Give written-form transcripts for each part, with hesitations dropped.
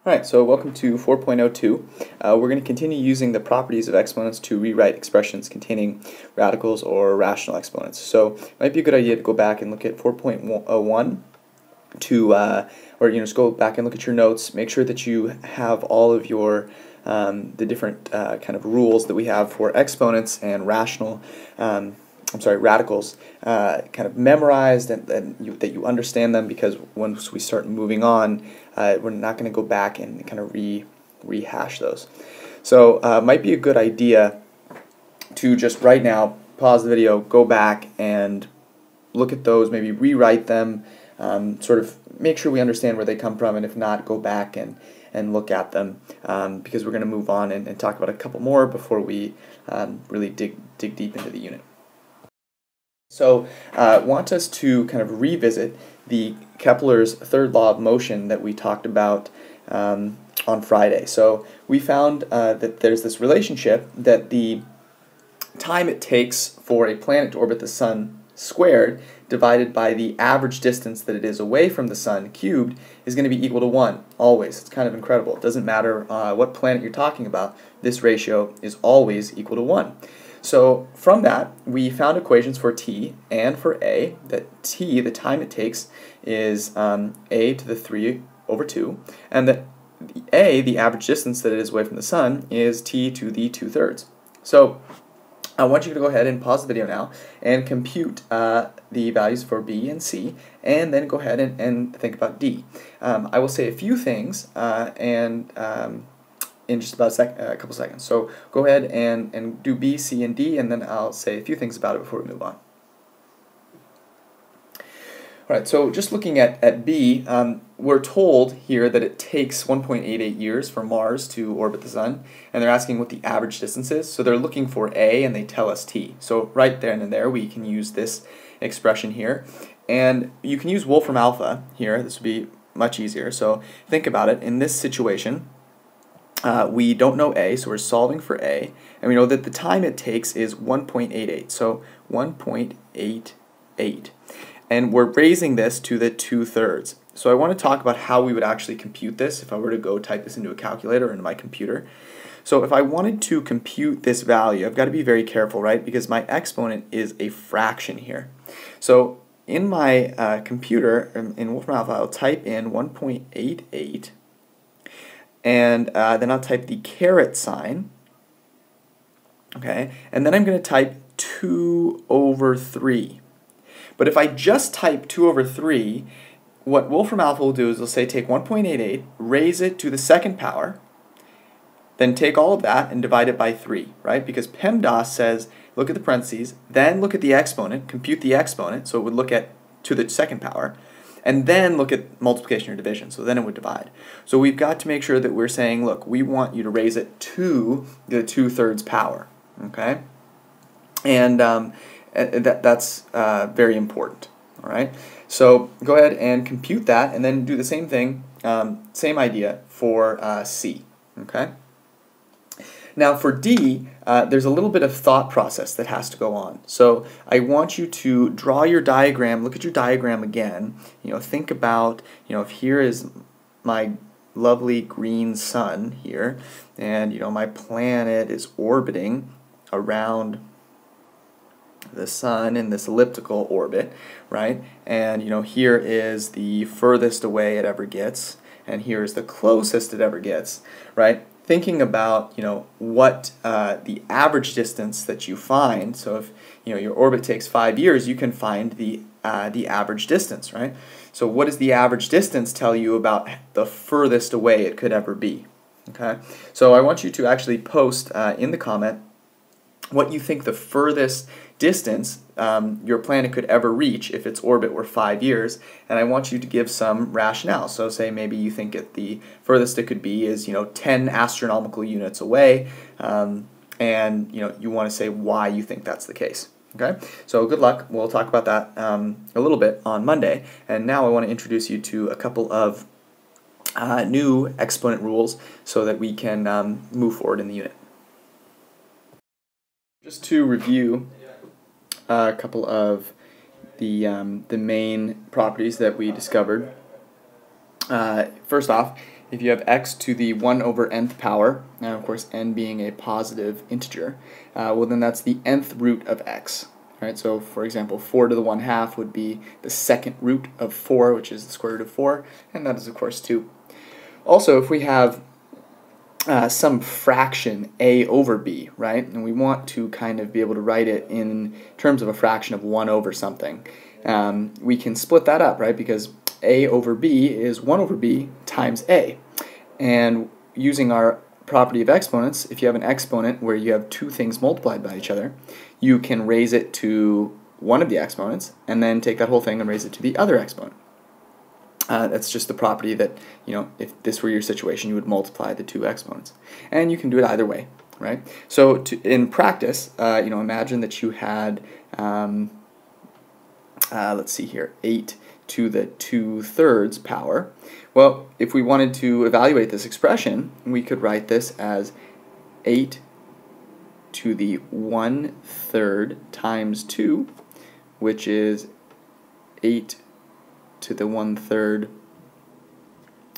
Alright, so welcome to 4.02. We're going to continue using the properties of exponents to rewrite expressions containing radicals or rational exponents. So it might be a good idea to go back and look at 4.01 to, just go back and look at your notes. Make sure that you have all of your the different kind of rules that we have for exponents and radicals kind of memorized and that you understand them, because once we start moving on, we're not going to go back and kind of rehash those. So it might be a good idea to just right now pause the video, go back and look at those, maybe rewrite them, sort of make sure we understand where they come from, and if not, go back and look at them, because we're going to move on and talk about a couple more before we really dig deep into the unit. So I want us to kind of revisit the Kepler's third law of motion that we talked about on Friday. So we found that there's this relationship that the time it takes for a planet to orbit the Sun squared divided by the average distance that it is away from the Sun cubed is going to be equal to 1, always. It's kind of incredible. It doesn't matter what planet you're talking about, this ratio is always equal to 1. So from that, we found equations for t and for a, that t, the time it takes, is a to the 3/2, and that a, the average distance that it is away from the Sun, is t to the 2/3. So I want you to go ahead and pause the video now and compute the values for b and c, and then go ahead and think about d. I will say a few things in just about a couple seconds. So go ahead and do B, C, and D, and then I'll say a few things about it before we move on. Alright, so just looking at B, we're told here that it takes 1.88 years for Mars to orbit the Sun, and they're asking what the average distance is. So they're looking for A, and they tell us T. So right there and there we can use this expression here. And you can use Wolfram alpha here. This would be much easier. So think about it. In this situation, we don't know A, so we're solving for A, and we know that the time it takes is 1.88, so 1.88. And we're raising this to the 2/3. So I want to talk about how we would actually compute this if I were to go type this into a calculator or into my computer. So if I wanted to compute this value, I've got to be very careful, right, because my exponent is a fraction here. So in my computer, in Wolfram alpha, I'll type in 1.88, and then I'll type the caret sign, okay, and then I'm going to type 2/3. But if I just type 2/3, what Wolfram alpha will do is it'll say take 1.88, raise it to the second power, then take all of that and divide it by 3, right? Because PEMDAS says look at the parentheses, then look at the exponent, compute the exponent, so it would look at to the second power, and then look at multiplication or division, so then it would divide. So we've got to make sure that we're saying, look, we want you to raise it to the 2/3 power, okay? And that's very important, all right? So go ahead and compute that, and then do the same thing, same idea for C, okay? Now for D, there's a little bit of thought process that has to go on. So I want you to draw your diagram, look at your diagram again, think about, if here is my lovely green Sun here, and my planet is orbiting around the Sun in this elliptical orbit, right? And here is the furthest away it ever gets, and here is the closest it ever gets, right? Thinking about what the average distance that you find. So if your orbit takes 5 years, you can find the average distance, right? So what does the average distance tell you about the furthest away it could ever be? Okay, so I want you to actually post in the comment what you think the furthest distance your planet could ever reach if its orbit were 5 years, and I want you to give some rationale. So say maybe you think the furthest it could be is 10 astronomical units away, and you want to say why you think that's the case. Okay, so good luck. We'll talk about that a little bit on Monday, and now I want to introduce you to a couple of new exponent rules so that we can move forward in the unit. Just to review a couple of the main properties that we discovered. First off, if you have x to the 1 over nth power, and of course n being a positive integer, well then that's the nth root of x. Right, so for example, 4 to the 1/2 would be the second root of 4, which is the square root of 4, and that is of course 2. Also, if we have some fraction a over b, right, and we want to kind of be able to write it in terms of a fraction of 1 over something, we can split that up, right, because a over b is 1 over b times a. And using our property of exponents, if you have an exponent where you have two things multiplied by each other, you can raise it to one of the exponents and then take that whole thing and raise it to the other exponent. That's just the property that, if this were your situation, you would multiply the two exponents. And you can do it either way, right? So in practice, imagine that you had, let's see here, 8 to the 2/3 power. Well, if we wanted to evaluate this expression, we could write this as 8 to the 1/3 times 2, which is 8 to the 1/3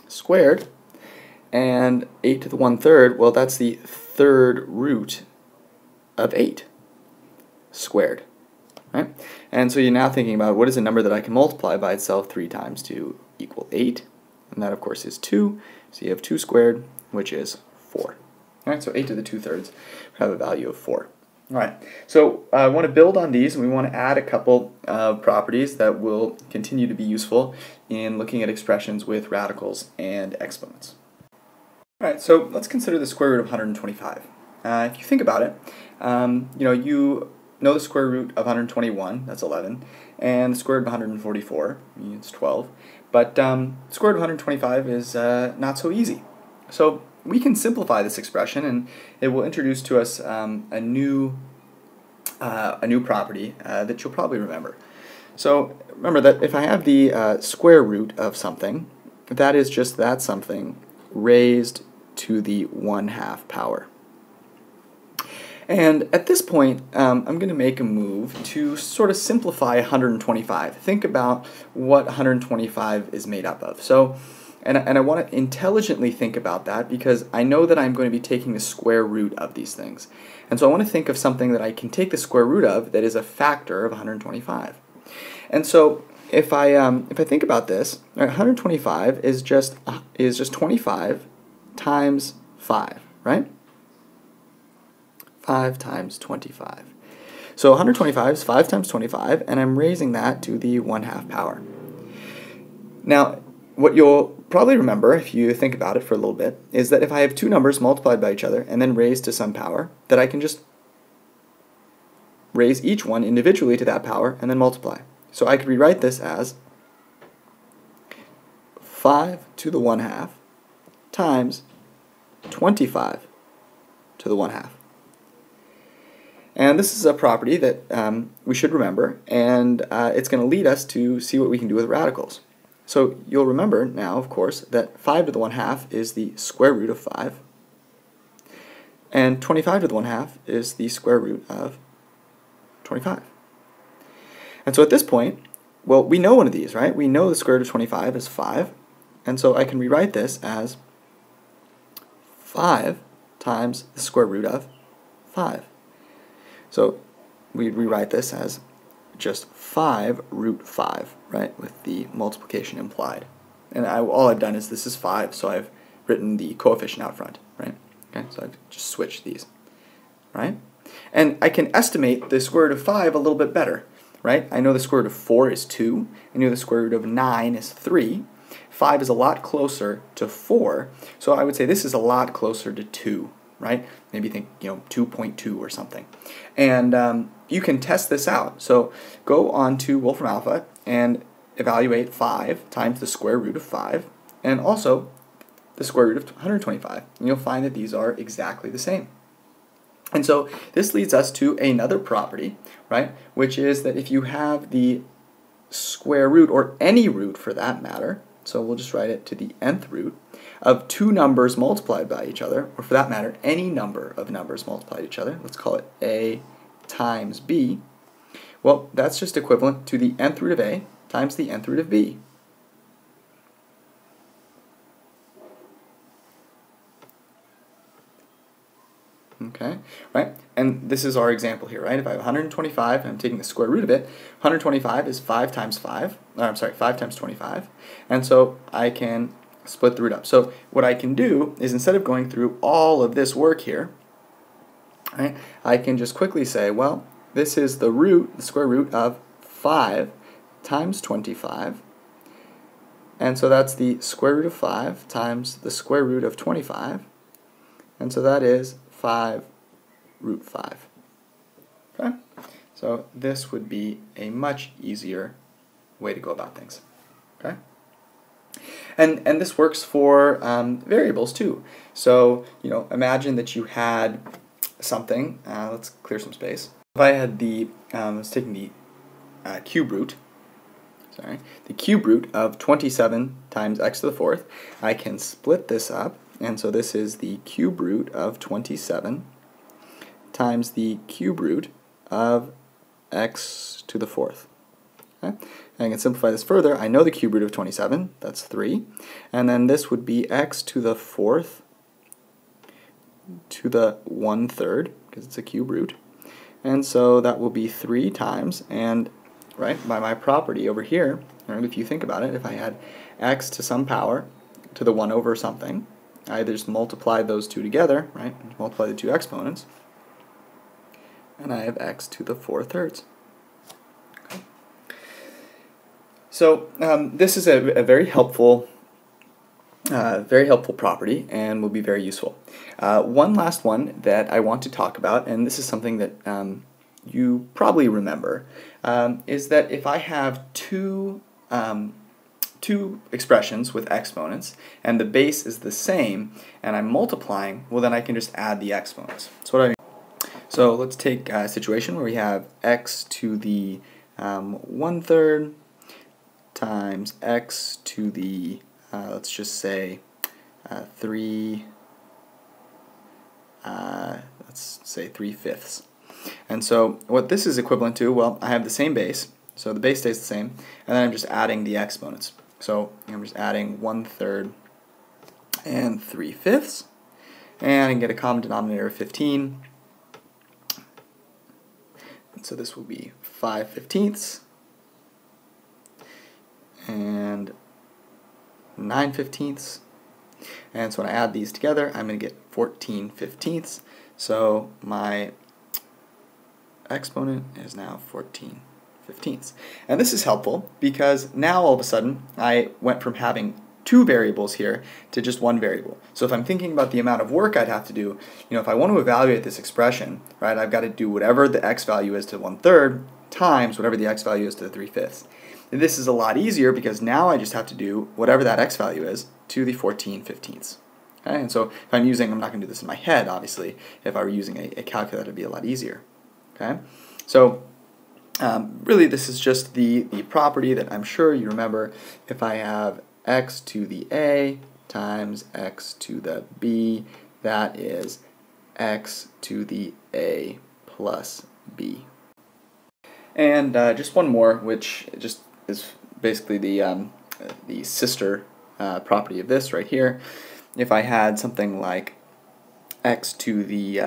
squared. And 8 to the 1/3, well, that's the third root of 8 squared. Right? And so you're now thinking about what is a number that I can multiply by itself 3 times to equal 8. And that, of course, is 2. So you have 2 squared, which is 4. All right, so 8 to the 2/3 have a value of 4. All right, so I want to build on these, and we want to add a couple of properties that will continue to be useful in looking at expressions with radicals and exponents. All right, so let's consider the square root of 125. If you think about it, you know the square root of 121, that's 11, and the square root of 144, it's 12. But the square root of 125 is not so easy. So we can simplify this expression, and it will introduce to us a new property that you'll probably remember. So remember that if I have the square root of something, that is just that something raised to the 1/2 power. And at this point, I'm going to make a move to sort of simplify 125. Think about what 125 is made up of. So, and I want to intelligently think about that because I know that I'm going to be taking the square root of these things. And so I want to think of something that I can take the square root of that is a factor of 125. And so if I think about this, 125 is just 25 times 5, right? 5 times 25. So 125 is 5 times 25, and I'm raising that to the 1/2 power. Now, what you'll probably remember, if you think about it for a little bit, is that if I have two numbers multiplied by each other and then raised to some power, that I can just raise each one individually to that power and then multiply. So I could rewrite this as 5 to the 1/2 times 25 to the 1/2. And this is a property that we should remember, and it's going to lead us to see what we can do with radicals. So you'll remember now, of course, that 5 to the 1/2 is the square root of 5, and 25 to the 1/2 is the square root of 25. And so at this point, well, we know one of these, right? We know the square root of 25 is 5, and so I can rewrite this as 5 times the square root of 5. So we rewrite this as just 5 root 5, right, with the multiplication implied. And all I've done is this is 5, so I've written the coefficient out front, right? Okay, so I've just switched these, right? And I can estimate the square root of 5 a little bit better, right? I know the square root of 4 is 2. I know the square root of 9 is 3. 5 is a lot closer to 4, so I would say this is a lot closer to 2. Right? Maybe think 2.2 or something. And you can test this out. So go on to Wolfram Alpha and evaluate 5 times the square root of 5 and also the square root of 125. And you'll find that these are exactly the same. And so this leads us to another property, right? Which is that if you have the square root, or any root for that matter, so we'll just write it to the nth root, of two numbers multiplied by each other, or for that matter, any number of numbers multiplied by each other, let's call it a times b, well, that's just equivalent to the nth root of a times the nth root of b. Okay, right? And this is our example here, right? If I have 125 and I'm taking the square root of it, 125 is 5 times 5, I'm sorry, 5 times 25. And so I can split the root up. So what I can do is, instead of going through all of this work here, right, I can just quickly say, well, this is the root, the square root of 5 times 25. And so that's the square root of 5 times the square root of 25. And so that is 5 root 5. Okay? So this would be a much easier way to go about things. Okay? And this works for variables too. So, imagine that you had something, let's clear some space. If I had I was taking the cube root, the cube root of 27 times x to the fourth, I can split this up, and so this is the cube root of 27 times the cube root of x to the fourth. Okay? And I can simplify this further. I know the cube root of 27, that's 3, and then this would be x to the fourth to the 1/3, because it's a cube root, and so that will be 3 times, and right, by my property over here, right, if you think about it, if I had x to some power to the 1 over something, I just multiply those two together, right, multiply the two exponents, and I have x to the 4/3. Okay. So this is a very helpful property and will be very useful. One last one that I want to talk about, and this is something that you probably remember, is that if I have two expressions with exponents and the base is the same and I'm multiplying, well, then I can just add the exponents. That's what I mean. So let's take a situation where we have x to the 1/3 times x to the let's just say 3, let's say 3/5. And so what this is equivalent to, well, I have the same base, so the base stays the same, and then I'm just adding the exponents. So I'm just adding 1/3 and 3/5, and I can get a common denominator of 15. And so this will be 5/15 and 9/15. And so when I add these together, I'm going to get 14/15. So my exponent is now 14/15. And this is helpful because now all of a sudden I went from having two variables here to just one variable. So if I'm thinking about the amount of work I'd have to do, if I want to evaluate this expression, right, I've got to do whatever the x value is to 1/3 times whatever the x value is to the 3/5. And this is a lot easier because now I just have to do whatever that x value is to the 14/15. Okay? And so if I'm not going to do this in my head, obviously. If I were using a calculator, it would be a lot easier. Okay? So really this is just the property that I'm sure you remember. If I have x to the a times x to the b, that is x to the a plus b. And just one more, which just is basically the sister property of this right here. If I had something like x to the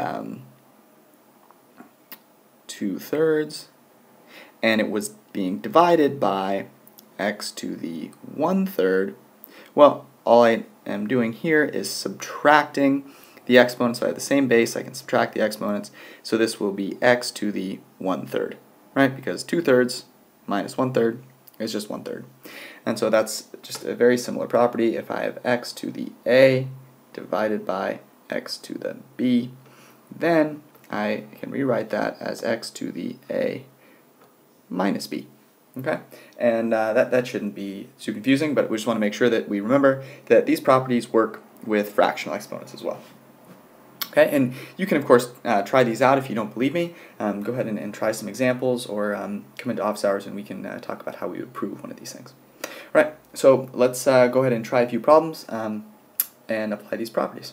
2/3 and it was being divided by x to the 1/3, well, all I am doing here is subtracting the exponents. So I have the same base, I can subtract the exponents, so this will be x to the 1/3, right? Because 2/3 minus 1/3 is just 1/3. And so that's just a very similar property. If I have x to the a divided by x to the b, then I can rewrite that as x to the a minus b. Okay, and that shouldn't be too confusing, but we just want to make sure that we remember that these properties work with fractional exponents as well. Okay, and you can of course try these out if you don't believe me. Go ahead and try some examples, or come into office hours and we can talk about how we would prove one of these things. All right, so let's go ahead and try a few problems and apply these properties.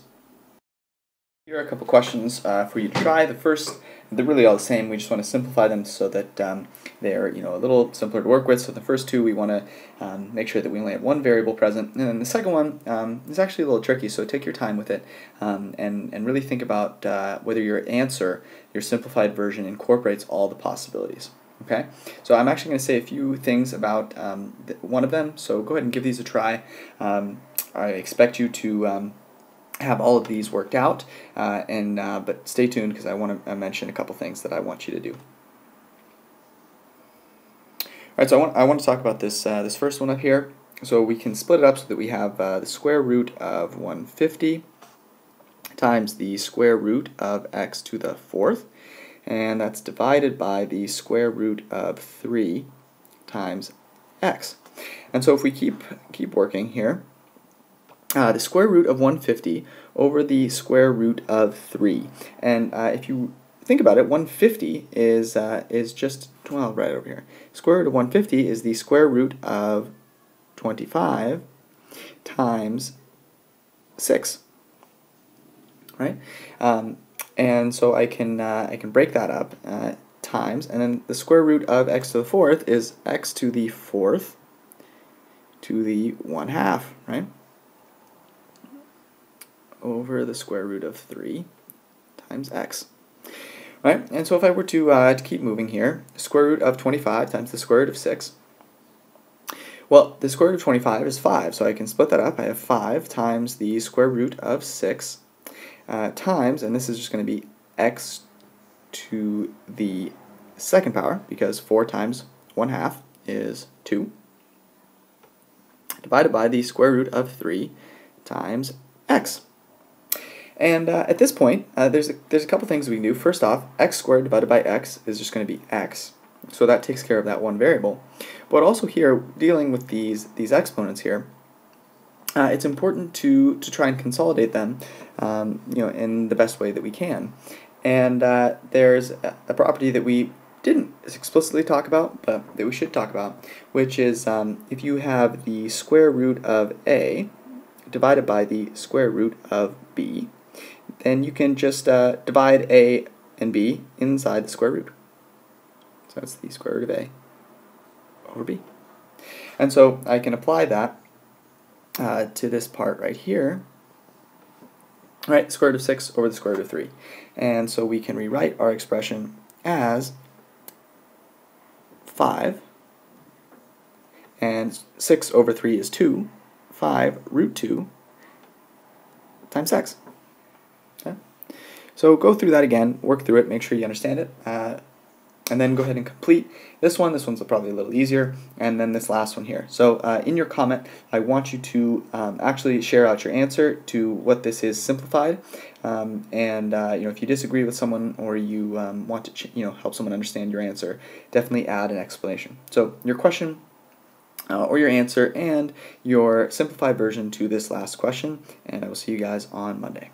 Here are a couple questions for you to try. The first, they're really all the same. We just want to simplify them so that they're a little simpler to work with. So the first two, we want to make sure that we only have one variable present, and then the second one is actually a little tricky. So take your time with it and really think about whether your answer, your simplified version, incorporates all the possibilities. Okay, so I'm actually going to say a few things about one of them. So go ahead and give these a try. I expect you to have all of these worked out, but stay tuned because I want to mention a couple things that I want you to do. Alright, so I want to talk about this this first one up here. So we can split it up so that we have the square root of 150 times the square root of x to the fourth, and that's divided by the square root of 3 times x. And so if we keep working here, the square root of 150 over the square root of 3. And if you think about it, 150 is just, well, right over here. Square root of 150 is the square root of 25 times 6, right? And so I can break that up times, and then the square root of x to the fourth is x to the fourth to the 1/2, right? Over the square root of 3 times x. Right? And so if I were to keep moving here, square root of 25 times the square root of 6. Well, the square root of 25 is 5, so I can split that up. I have 5 times the square root of 6 times, and this is just going to be x to the second power, because 4 times 1/2 is 2, divided by the square root of 3 times x. And at this point, there's a couple things we can do. First off, x squared divided by x is just going to be x. So that takes care of that one variable. But also here, dealing with these exponents here, it's important to try and consolidate them in the best way that we can. And there's a property that we didn't explicitly talk about, but that we should talk about, which is if you have the square root of a divided by the square root of b, then you can just divide a and b inside the square root. So that's the square root of a over b. And so I can apply that to this part right here. Right, square root of 6 over the square root of 3. And so we can rewrite our expression as 5, and 6 over 3 is 2, 5 root 2 times x. Okay? So go through that again, work through it, make sure you understand it, and then go ahead and complete this one. This one's probably a little easier, and then this last one here. So in your comment, I want you to actually share out your answer to what this is simplified, and if you disagree with someone or you want to help someone understand your answer, definitely add an explanation. So your question or your answer and your simplified version to this last question, and I will see you guys on Monday.